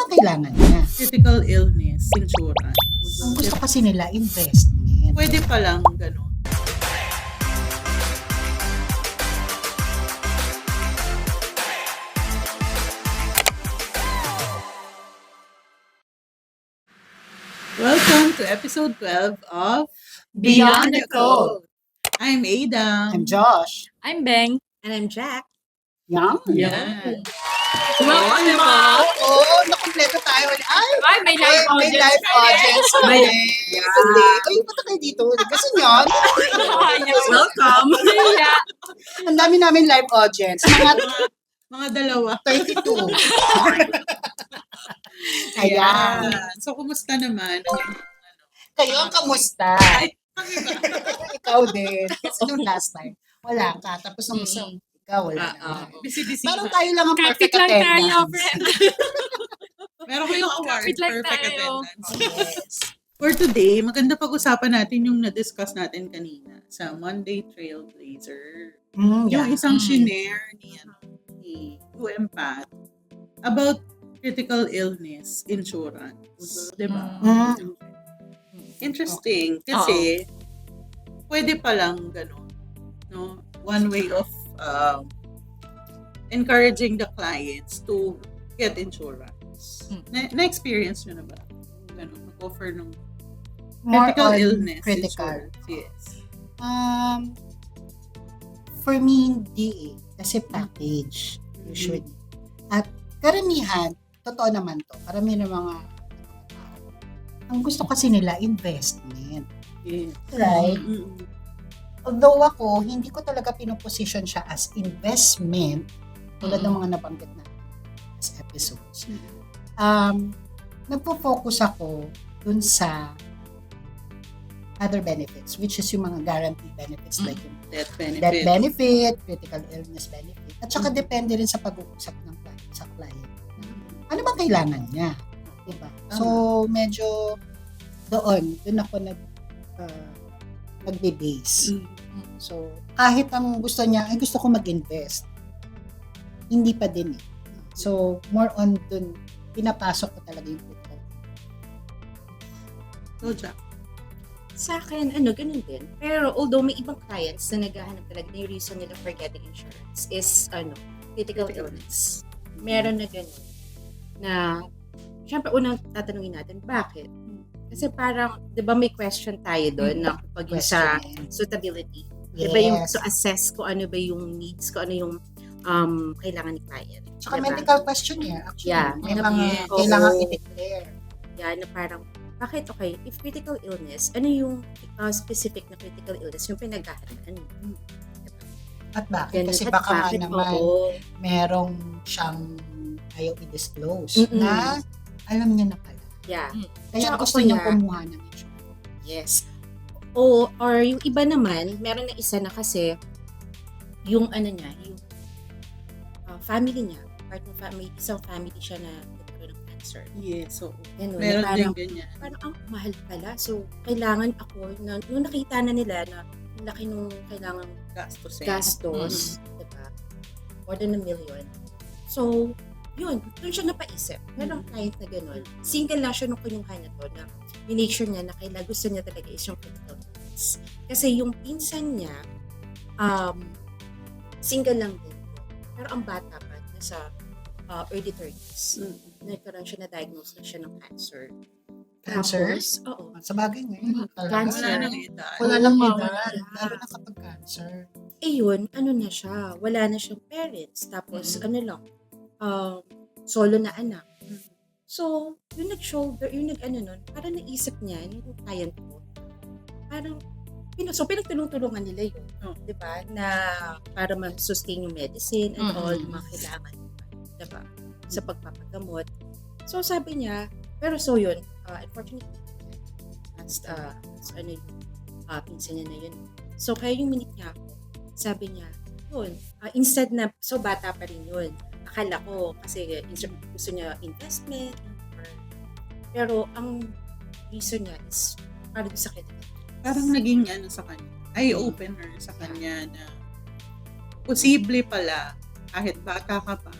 bang kailangan niya? Critical illness insurance. Ang gusto kasi nila, investment. Pwede pa lang ganun. Welcome to episode 12 of Beyond the Code. I'm Ada. I'm Josh. I'm Beng. And I'm Jack. Yan. Yan. Welcome diba? naman. Oo, nakompleto tayo. Ay, Ay, may live may audience. live audience. May- May Ay, punta kayo dito. Kasi yun, Welcome. Yeah. ang dami namin live audience. Mga dalawa. 32. Ayan. So, kumusta naman? Kayo, kamusta? Ay, Ikaw din. Kasi nung last time, wala ka. Tapos nung isang, ikaw, wala na. busy-busy. Parang tayo lang ang perfect Kapit lang tayo, attendance. friend. Meron kayong award, Kapit lang perfect tayo. attendance. Yes. For today, maganda pag-usapan natin yung na-discuss natin kanina sa Monday Trailblazer. Yung isang shinare ni UMPAT about critical illness insurance. Diba? Interesting. Kasi, pwede pa lang ganun. No? One way of encouraging the clients to get insurance. Na-experience nyo na ba? Ganun, mag-offer ng More critical on illness critical. insurance. Yes. For me, hindi eh. Kasi package, usually. At karamihan, totoo naman to, karamihan ng mga tao, ang gusto kasi nila, investment. Yes. Right? Mm-mm. Although ako, hindi ko talaga pinoposition siya as investment, tulad ng mga nabanggit na as episodes. Nagpo-focus ako dun sa other benefits, which is yung mga guaranteed benefits like yung Death death benefit. benefit, critical illness benefit, at saka depende rin sa pag-uusap ng client, sa client. Ano ba kailangan niya? Diba? So, medyo doon ako nagbe-base. So, kahit ang gusto niya, ay gusto ko mag-invest, hindi pa din eh. So, more on dun, pinapasok ko talaga yung critical. So, Jack. Sa akin, ganun din. Pero although may ibang clients na naghahanap talaga na yung reason nila for getting insurance is, critical illness. Meron na ganun. Na, syempre, unang tatanungin natin, bakit? Kasi parang, di ba may question tayo doon na kapag yung sa suitability. Di ba yung to assess kung ano ba yung needs, kung ano yung kailangan ni client. Tsaka Diba? medical questionnaire, actually. Yeah. May mga Yes. kailangan Oo. i-declare. Yan, na parang, bakit okay, if critical illness, ano yung specific na critical illness yung pinaghahandaan mo? At bakit? Ganun. Kasi At baka nga bakit? naman, Oo. merong siyang ayaw i-disclose Mm-mm. na alam niya na pala. Yeah. Kaya Tsaka gusto niya niya- kumuha ng insurance. Yes. Or yung iba naman, meron na isa na kasi yung yung family niya, part ng family, isang family siya na nagkaroon ng cancer. Yes, so, Ganun, meron na din parang, ganyan. parang mahal pala. So, kailangan ako, nung nakita na nila na ang laki nung kailangan gastos, diba? More than $1 million. So, yun, doon siya napaisip. Merong client na gano'n. Single lang siya nung kinuha niya to na minake sure niya na kailangan gusto niya talaga is yung critical illness. Kasi yung pinsan niya, single lang din. Pero ang bata pa, nasa early 30s. Nagkaroon siya na-diagnose na siya ng cancer. Cancer? Tapos, oo. Sa bagay ngayon, talaga. Cancer. Wala nang edad. Wala nang Oo, edad. wala. Lalo na kapag cancer. Yun, na siya. Wala na siyang parents. Tapos, solo na anak. So, yung nag-shoulder, yung nun, parang naisip niya, yung client ko, parang, pinagtulong-tulungan nila yun. Di ba? Na para ma-sustain yung medicine and all, yung mga kailangan. Di ba? Sa pagpapagamot. So, sabi niya, pero so yun, unfortunately, pinsan niya na yun. So, kaya yung minute niya ako, sabi niya, yun, instead na, so bata pa rin yun. Akala ko, kasi gusto niya investment, pero ang reason niya is, parang sakit. Parang naging sa kanya, eye-opener sa kanya na posible pala, kahit bata ka pa,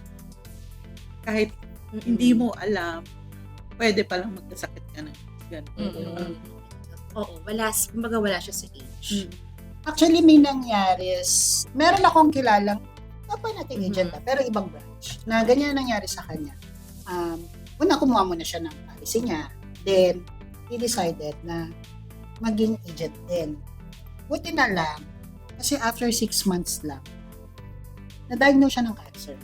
kahit hindi mo alam, pwede palang magkasakit ka ng ganito. Oo, kumbaga wala siya sa age. Actually, may nangyari. Meron akong kilalang, kapag nating agent pero ibang branch, na ganyan nangyari sa kanya. Una, kumuha muna siya ng policy niya. Then, he decided na maging agent din. Buti na lang, kasi after 6 months lang, na-diagnose siya ng cancer.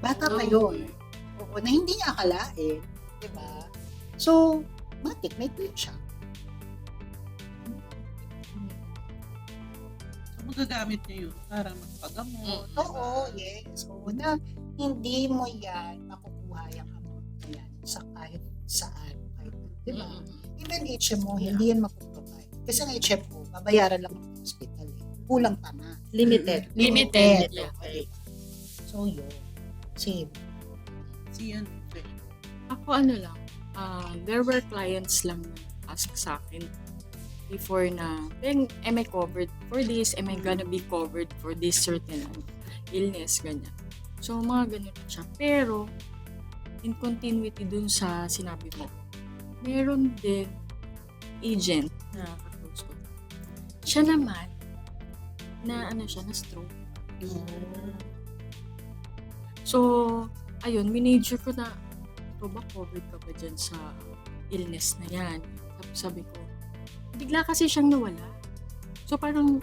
Bata pa yun. Oo, na hindi niya akalain. Diba? So, matik, may claim siya. So, magagamit niya yun para magpagamot. Oo, yes. Oo, na hindi mo yan makukuha yung amount na yan sa kahit saan. Kahit, diba? Even HMO, hindi yan mapuprovide. Kasi ang HMO, babayaran lang ng hospital. Kulang pa na. Limited. Okay. So, yun. Same. Siyan. Ako lang, there were clients lang na ask sa akin before na, then, am I covered for this? Am I gonna be covered for this certain illness? Ganyan. So, mga ganun siya. Pero, in continuity dun sa sinabi mo, meron din agent na kaklose ko. Siya naman, na stroke. So, ayun, minajor ko na, ito ba covered ka ba dyan sa illness na yan? Tapos sabi ko, bigla kasi siyang nawala. So, parang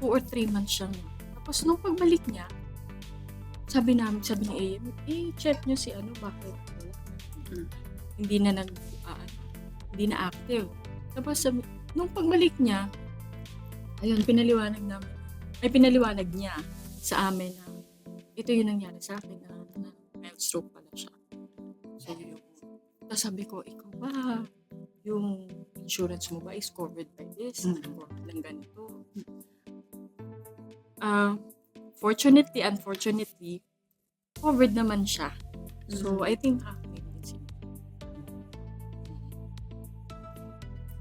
2 or 3 months siyang nawala. Tapos, nung pagbalik niya, sabi ni AM, check nyo si bakit wala. Hindi na hindi na active. Tapos, nung pagbalik niya, ayun, pinaliwanag niya sa amin na ito yung nangyari sa akin na mild stroke pala siya. So, yun. Tapos sabi ko, ikaw ba, yung insurance mo ba is covered by this? Covered ng ganito? Fortunately, unfortunately, covered naman siya. So, I think,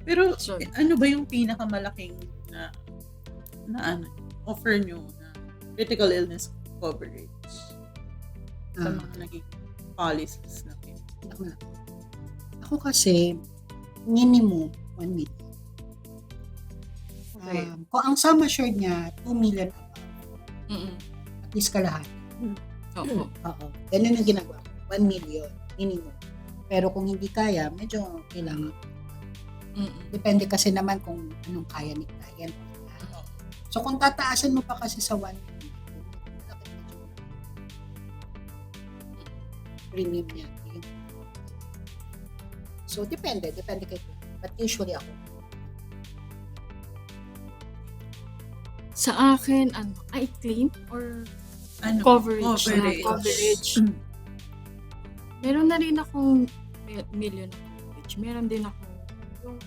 Pero, So, ano ba yung pinakamalaking na offer nyo na critical illness coverage sa mga naging policies natin? Ako kasi, minimum 1 million. Okay. Kung ang sum assured niya, 2 million mm-mm. at least kalahati. Oo. Oo. Ganun yung ginagawa ko. 1 million, minimum. Pero kung hindi kaya, medyo kailangan. Depende kasi naman kung anong kaya ni client. So kung tataasan mo pa kasi sa 1 million, premium niya. So depende kay client. But usually ako. Sa akin, I claim or coverage. Meron na rin akong million na coverage. Meron din ako yung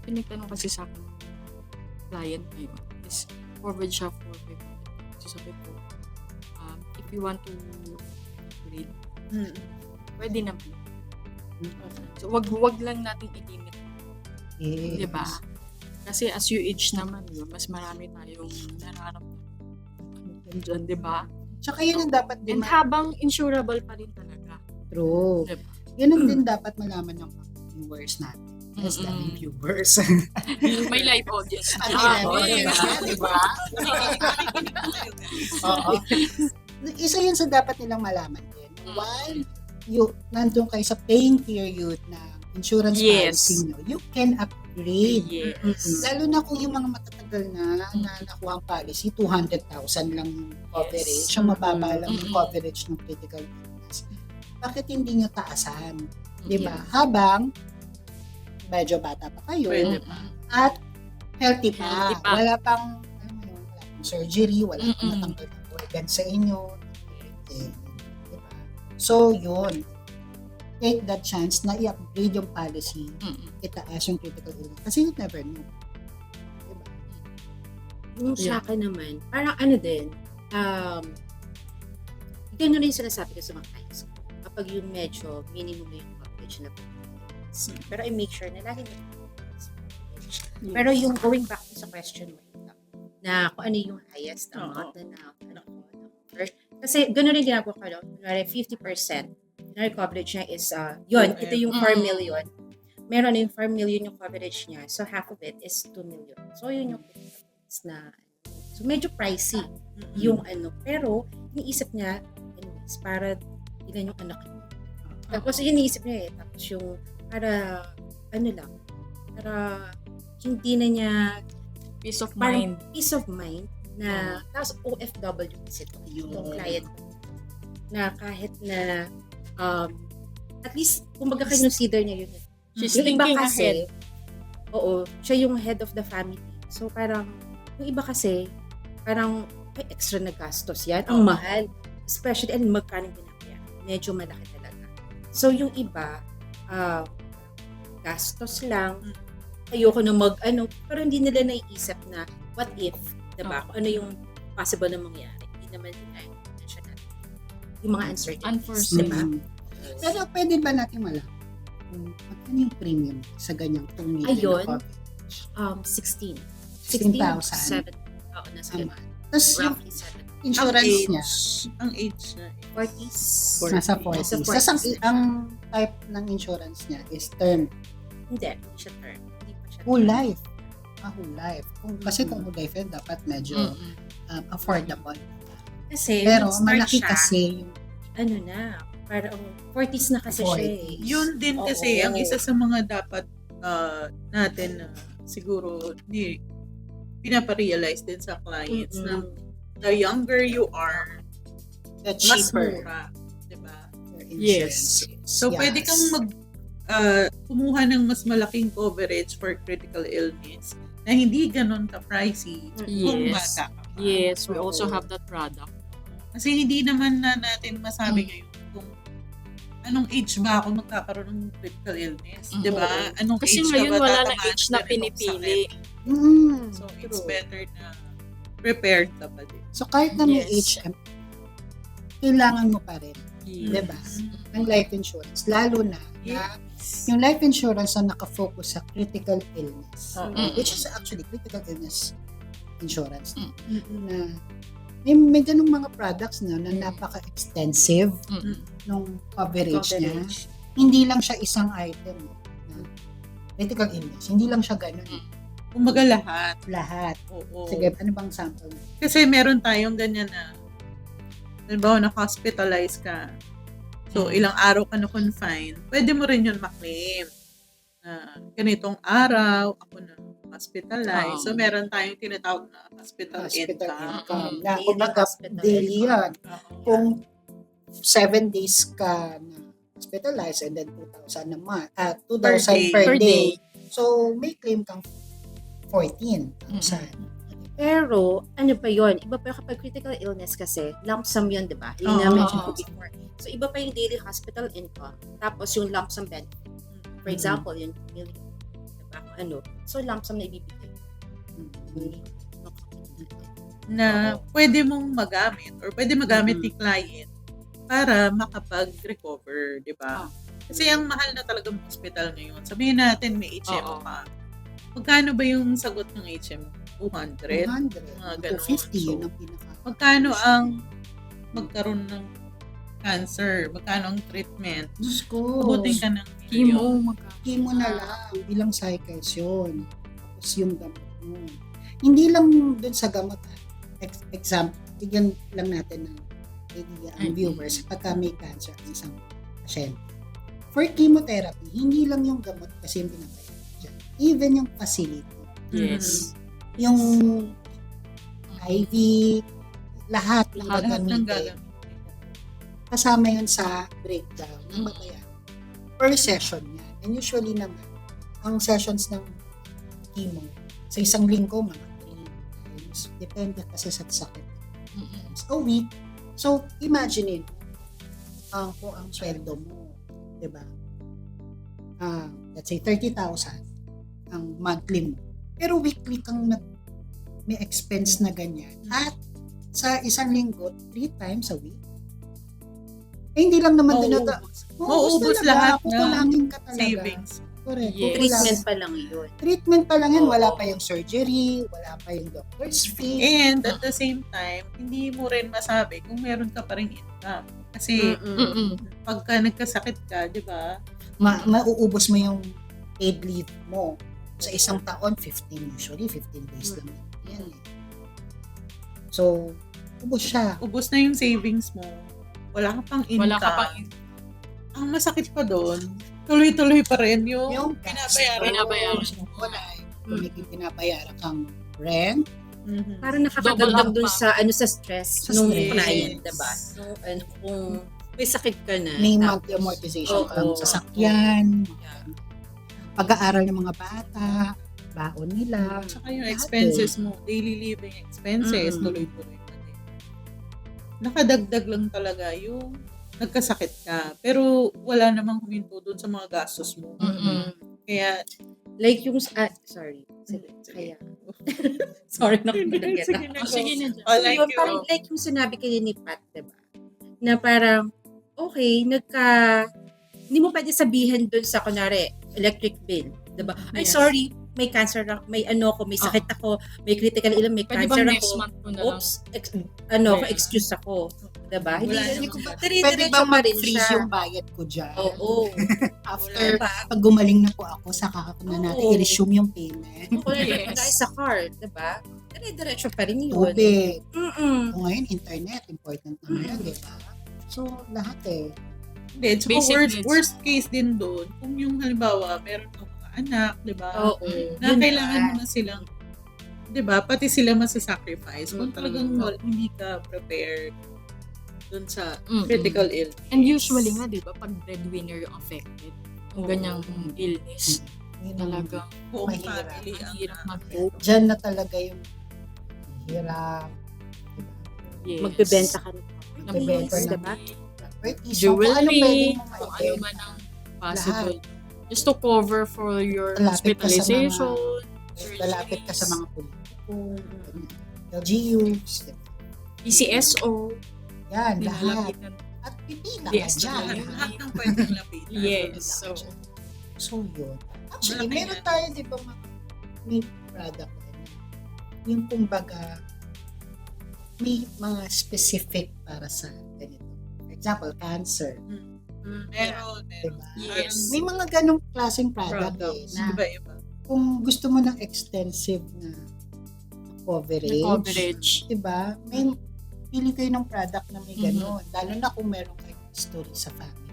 pinagtanong kasi sa akin client ngayon is coverage siya for 500. So sabi ko, if you want to read, pwede naman. So wag lang natin i-limit. Yes. Diba? Kasi as you age naman, mas marami tayong nararamdaman dyan, diba? Tsaka yun ang dapat din. And habang insurable pa rin talaga. True. Diba? Yun ang din dapat malaman ng viewers natin. Yes, daming viewers. May live audience. Diba? Oo. Isa yun sa dapat nilang malaman din. While nandun kayo sa paying period na insurance policy nyo, you can upgrade. Yes. Lalo na kung yung mga matatagal na nakuha ang policy, 200,000 lang yung coverage. Yes. Siya mababa lang yung coverage ng critical illness. Bakit hindi nyo taasan? Diba? Habang medyo bata pa kayo Pwede pa. at healthy pa. Healthy pa. Wala pang surgery, wala pang natanggal ng organ sa inyo. Diba? So, yun. Take that chance na i-upgrade yung policy, itaas yung critical illness. Kasi you never know. Diba? Yung sa akin naman, parang din, ganun rin sinasabi ko sa mga clients. Kapag yung medyo minimum yung coverage na pero I make sure na lagi may coverage. Pero yung going back sa question mo, na kung ano yung highest amount na offer. Kasi gano'n rin ginagawa ko, kunwari 50% ordinary coverage niya is, yun, ito yung 4 Mm. million. Meron na yung 4 million yung coverage niya. So, half of it is 2 million. So, yun yung na, so, medyo pricey yung ano. Pero, iniisip niya, anyways, para ilan yung anak niya. Tapos, iniisip niya tapos yung, para, ano lang, para hindi na niya, Peace of parang mind. peace of mind na, tapos OFW kasi ito, yung client ko, na kahit na, at least, kumbaga consider niya yun. She's Yung iba thinking kasi, ahead. oo, siya yung head of the family. So, parang, yung iba kasi, parang, ay, extra na gastos yan. Ang mahal. Especially, magkano pinakaya. Medyo malaki talaga. So, yung iba, gastos lang. Ayoko na pero hindi nila naiisip na, what if, diba? Kung ano yung possible na mangyari. Hindi naman nila mention natin. Yung mga uncertainties, Unforeseen. diba? Pero pwede ba natin malaman kung magkano yung premium sa ganyang 2 million Ayun. na coverage? 16. 16,000 7. Oo, nasa a ganun. month. Tapos yung Roughly 7. insurance niya, Ang age na. 40s. nasa 40. Nasa 40s. Tapos ang type ng insurance niya is term, Hindi siya term. Hindi pa siya whole term. life. Whole life. Kasi kung whole life yun, dapat medyo affordable. Kasi, Pero nag-start malaki siya, kasi yung ano na, parang 40s na kasi siya eh. 40s. Yun din kasi, Oo. ang isa sa mga dapat natin na siguro pinaparealize din sa clients na the younger you are, the mas cheaper mura. Diba? your Yes. insurance. So, pwede kang kumuha ng mas malaking coverage for critical illness na hindi ganun ka-pricey kung Yes. bata ka pa. Yes, we Oo. also have that product. Kasi hindi naman na natin masabi ngayon kung anong age ba ako magkakaroon ng critical illness. Di ba? Anong Kasi age ngayon ka ba wala na tatamaan age sa na ganitong pinipili. sakit? So, it's True. better na prepared ka pa din. So kahit na may Yes. HM, kailangan mo pa rin, Yes. diba? Ang life insurance. Lalo na yung life insurance na nakafocus sa critical illness. Which is actually critical illness insurance. Na may ganung mga products na napaka-extensive nung coverage niya. Hindi lang siya isang item na critical illness. Hindi lang siya ganun. Kumbaga lahat. Lahat. Oo. Sige, ano bang sample? Kasi meron tayong ganyan na halimbawa na-hospitalize ka. So, ilang araw ka na-confine. Pwede mo rin yun maklaim. Na ganitong araw, ako na hospitalized. So, meron tayong tinatawag na hospital Hospital income. income. Na Daily kumbaga, hospital daily income. yan. Kung 7 days ka na hospitalized and then 2,000 a month, 2,000 per Per day. day. So, may claim kang 14,000. Pero, ano pa yon? Iba pa kapag critical illness kasi, lump sum yun, di ba? Yung Oo. na-mention ko before. So, iba pa yung daily hospital income, tapos yung lump sum benefit. For example, yung 2 million. Diba? Ano? So, lump sum na ibibigay. Na pwede mong magamit or pwede magamit ni client para makapag-recover, di ba? Kasi ang mahal na talaga ng hospital ngayon. Sabihin natin may HMO ka. Magkano ba yung sagot ng HMO? 200? 200, Mga ganun. 250, yun So, ang pinaka. Magkano ang magkaroon ng cancer? Magkano ang treatment? Diyos ko, Abutin ka ng Chemo, chemo na lang, ilang cycles yun. Tapos yung gamot mo. Hindi lang dun sa gamot. Example, bigyan lang natin ng idea ang viewers pagka may cancer ang isang pasyente. For chemotherapy, hindi lang yung gamot kasi yung binabayad dyan. Even yung facility. Yes. Yung IV, lahat ng Lahat ng gagamitin. gagamitin. Kasama yun sa breakdown ng babayaran. Per session yan. And usually naman, ang sessions ng chemo, sa isang linggo, mga 3 times. Depende kasi sa sakit. A week. So, imagine kung ang sweldo mo, di ba? Let's say, 30,000 ang monthly mo. Pero weekly kang may expense na ganyan. At sa isang linggo, 3 times a week. Eh, hindi lang naman Mauubos lahat ng kukulangin ka talaga. savings. Correct. Yes. Treatment pa lang yun. Treatment pa lang yan. Oo. Wala pa yung surgery, wala pa yung doctor's fee. And at the same time, hindi mo rin masabi kung meron ka pa rin income. Kasi Mm-mm. pagka nagkasakit ka, di ba? Mauubos mo yung paid leave mo. Sa isang taon, 15 usually, 15 days lang. Yan eh. So, ubos siya. Ubos na yung savings mo. Wala ka pang income. Wala ka pang Ang masakit pa doon, tuloy-tuloy pa rin yung Yung Binabayaran. Wala eh. Kung may binabayaran kang rent, Mhm. Parang Double nakakadagdag up dun pa. sa stress Sa nung stress. client, diba? Kung may sakit ka na. may tapos- monthly amortization ka ng Oo. sasakyan, Yeah. pag-aaral ng mga bata, baon nila. Tsaka yung Lahat expenses mo, daily living expenses, Mm. tuloy-tuloy pa din. Nakadagdag lang talaga yung nagkasakit ka. Pero wala namang huminto doon sa mga gastos mo. Mm-mm. Kaya, Like yung, sorry. Sige, kaya. Sorry na kung nagkita. sige na. Oh, sige na dyan. Oh, like Yun, parang like yung sinabi kayo ni Pat, diba? Na parang, okay, hindi mo pwede sabihin dun sa, kunwari, electric bill, diba? Ay, Yes. sorry, may cancer ako, may sakit ako, may critical illness, may Pwede cancer bang next ako. month ko na lang? Oops, Yeah. excuse ako. Diba? Wala Hindi naman. ko Pwede dire-diretso bang pa rin mag-freeze siya. yung bayad ko dyan? Oo. After, Diba? pag gumaling na po ako, saka ko na natin Oo. i-resume yung payment. Kung Yes. tayo sa card, diba? Dire-diretso pa rin yun. Tubig. Mm-mm. O ngayon, internet, important na ngayon, di ba? So, lahat eh. Hindi, tsaka Basic needs. worst case din doon, kung yung halimbawa, meron kang mga anak, di ba? Oo. Na Yun kailangan na. mo na silang, di ba, pati sila masasacrifice kung talagang hindi ka prepared dun sa Mm-mm. critical illness. And usually nga, di ba, pag breadwinner yung affected, yung ganyang illness, Yun ang- talagang Buong Mahirap. family ang ang hirap mag-cope. Diyan na talaga yung hirap. Yes. Magbebenta ka ng Magbebenta properties, ng- diba? Properties, so kung ano pwede Jewelry, mo kung ano maibenta. man ang possible. Just to cover for your Malapit ka sa hospitalization. Lalapit ka sa surgeries, mga politiko, LGUs, PCSO. yan, lahat. nilalapitan. At pipila Yes, ka dyan. lahat. lahat ng pwedeng lapitan. Yes. So, So, yun. Actually, Malaki meron yan. tayo, di ba, may product yung kumbaga, may mga specific para sa ganito. For example, cancer. Meron. Diba? Yes. May mga ganong klaseng product Products. na Iba-iba. kung gusto mo ng extensive na coverage, coverage. diba? May pili kayo ng product na may ganon. Lalo na kung meron kayong history sa family.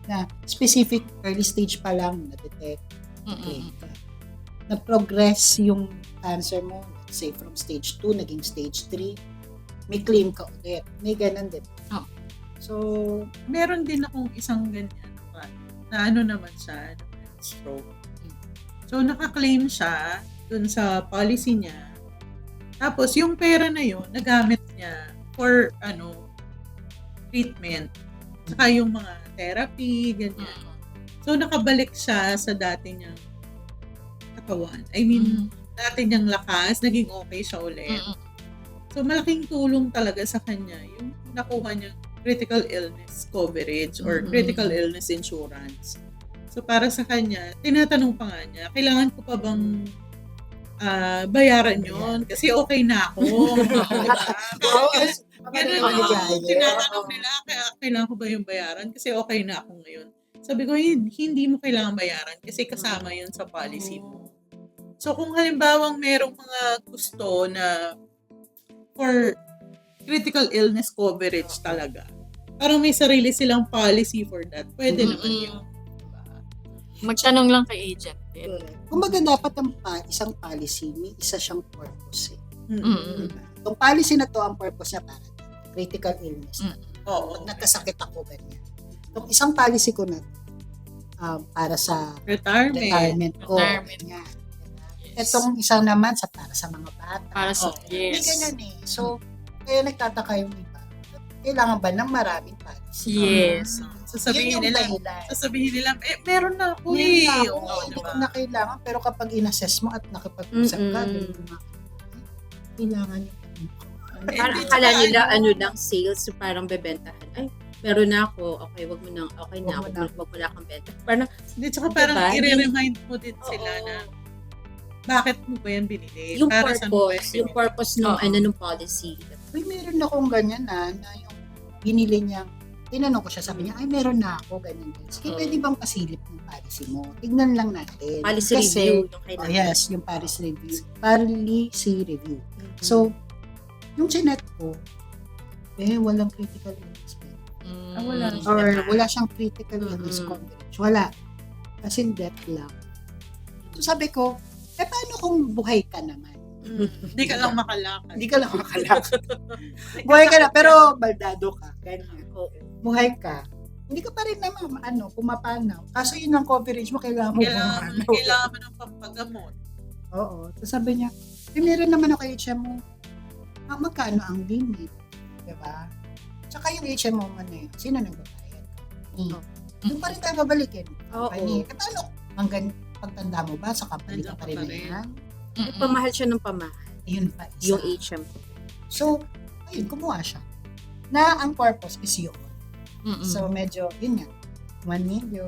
Na specific early stage pa lang na-detect. Mm-mm. Na-progress yung cancer mo, let's say from stage 2, naging stage 3, may claim ka ulit. May ganon din. Oh. So, Meron din akong isang ganyan na ano naman siya, stroke. So, naka-claim siya dun sa policy niya. Tapos, yung pera na yun, nagamit niya for, treatment. Saka yung mga therapy, ganyan. So, nakabalik siya sa dati niyang katawan. I mean, dati niyang lakas, naging okay siya ulit. Mm-mm. So, malaking tulong talaga sa kanya yung nakuha niyang critical illness coverage or Mhm. critical illness insurance. So, para sa kanya, tinatanong pa nga niya, kailangan ko pa bang bayaran yon kasi okay na ako. Diba? Ganun Ang ako. ligaya. Tinatanong nila, kailangan ko ba yung bayaran kasi okay na ako ngayon. Sabi ko, hindi mo kailangan bayaran kasi kasama yun sa policy mo. So, kung halimbawang merong mga gusto na for critical illness coverage talaga, parang may sarili silang policy for that, pwede naman yun. Magtanong lang kay agent din. Kumbaga dapat ang isang policy, may isa siyang purpose. Mm-mm. Diba? Itong policy na to, ang purpose niya para critical illness. Oo. Pag nagkasakit ako, ganyan. Itong isang policy ko na to, para sa retirement ko. Retirement. Ganyan. Yes. Itong isang naman para sa mga bata. Para sa, May yes. ganyan eh. So, kaya nagtataka yung iba. Kailangan ba ng maraming policy? Yes. Sasabihin Yun yung nila, dahilan. meron na ako Meron eh. na ako, Oo, hindi diba? ko na kailangan. Pero kapag in-assess mo at nakipag-usap ka, Mm-mm. ganun yung mga kailangan nyo. Parang akala nila lang sales, so parang bebentahan. Ay, meron na ako. Okay, wag mo na Wag mo ako. Wag mo na akong benta. Parang, Hindi, tsaka parang Diba? i-remind mo din sila Oo. na bakit mo ba yan binili? yung Para saan mo ba yan purpose, yung binili? purpose nung, Oo. nung policy. uy, meron akong ganyan na yung binili niya. Tinanong ko siya, sabi niya, ay, meron na ako, ganyan. Sige, pwede bang pasilip yung policy mo? Tignan lang natin. Policy Kasi, review yung kailangan. yes, yung policy review. Policy review. So, yung chinet ko, walang critical illness. wala. Or wala siyang critical illness coverage. Wala. Kasi death lang. So, sabi ko, paano kung buhay ka naman? Hindi ka lang makalakad. Hindi ka lang makalakad. Buhay ka na, pero baldado ka. Ganyan. Buhay ka. Hindi ka pa rin naman, pumapanaw. Kaso yun ang coverage mo, kailangan mo pumapanaw. Kailangan mo ng pampagamot. Oo. So sabi niya, meron naman ako HMO. Magkano ang limit? Diba? Tsaka yung HMO mo na yun, sino nagbabayad? Yung pa rin tayo babalikin. Oo. Paano? Hanggang pagtanda mo ba, sa kapali ka pa rin na yan? Pamahal siya ng pamahal. Yun pa isa. Yung HM. So, ayun, kumuha siya. Na ang purpose is yun. So, medyo, yun nga, 1 million.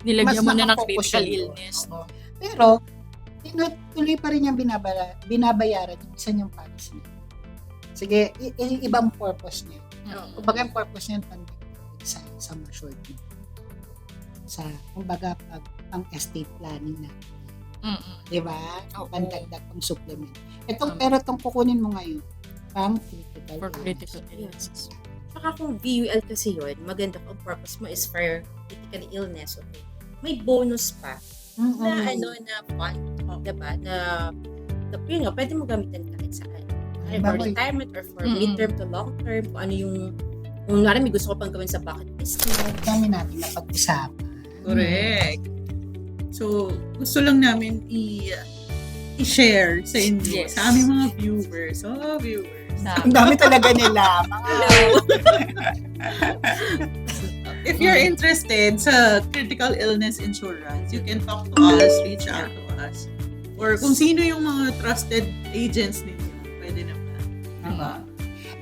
Nilagyan mo na ng nakafocus critical yun. illness. Oo. Pero, tuloy pa rin niyang binabayaran yung isa niyang policy. Sige, ibang purpose niya. Kumbaga, yung purpose niya sa matured mo. Kumbaga, pang estate planning na. Diba? Pandagdag pang supplement. Pero itong kukunin mo ngayon, pang critical For illness. critical illness. Saka kung VUL kasi yun, maganda kung purpose mo is for critical illness, okay? May bonus pa na na fund, diba? Na yun nga, pwede mo gamitin kahit saan. For retirement or for mid-term to long-term, kung ano yung kung may gusto ko pang gawin sa bucket list mo. Dami natin na pag-usapan. Correct. So, gusto lang namin i-share sa inyo, Yes. sa aming mga viewers. Ang dami talaga nila. If you're interested sa critical illness insurance, you can talk to us, reach out to us. Or kung sino yung mga trusted agents ninyo, pwede naman. Diba?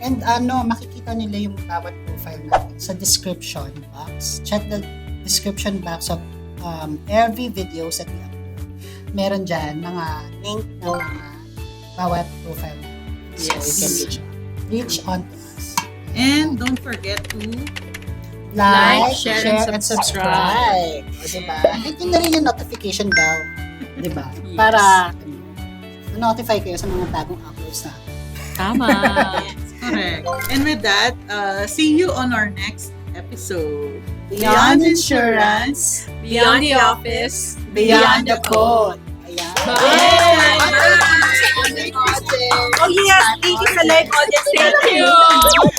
And makikita nila yung bawat profile natin sa description box. Check the description box of every videos that we upload. Meron dyan mga link ng mga bawat profile natin. So Yes. you can reach on to us. And don't forget to Like, share, and subscribe. O, diba? Hit nyo na rin yung notification bell. Diba? Yes. Para notify kayo sa mga bagong uploads na. Tama. correct. And with that, see you on our next episode. Beyond insurance, Beyond the office, beyond the code. Ayan. Bye! Bye! Oh yes, thank you sa live audience. Thank you!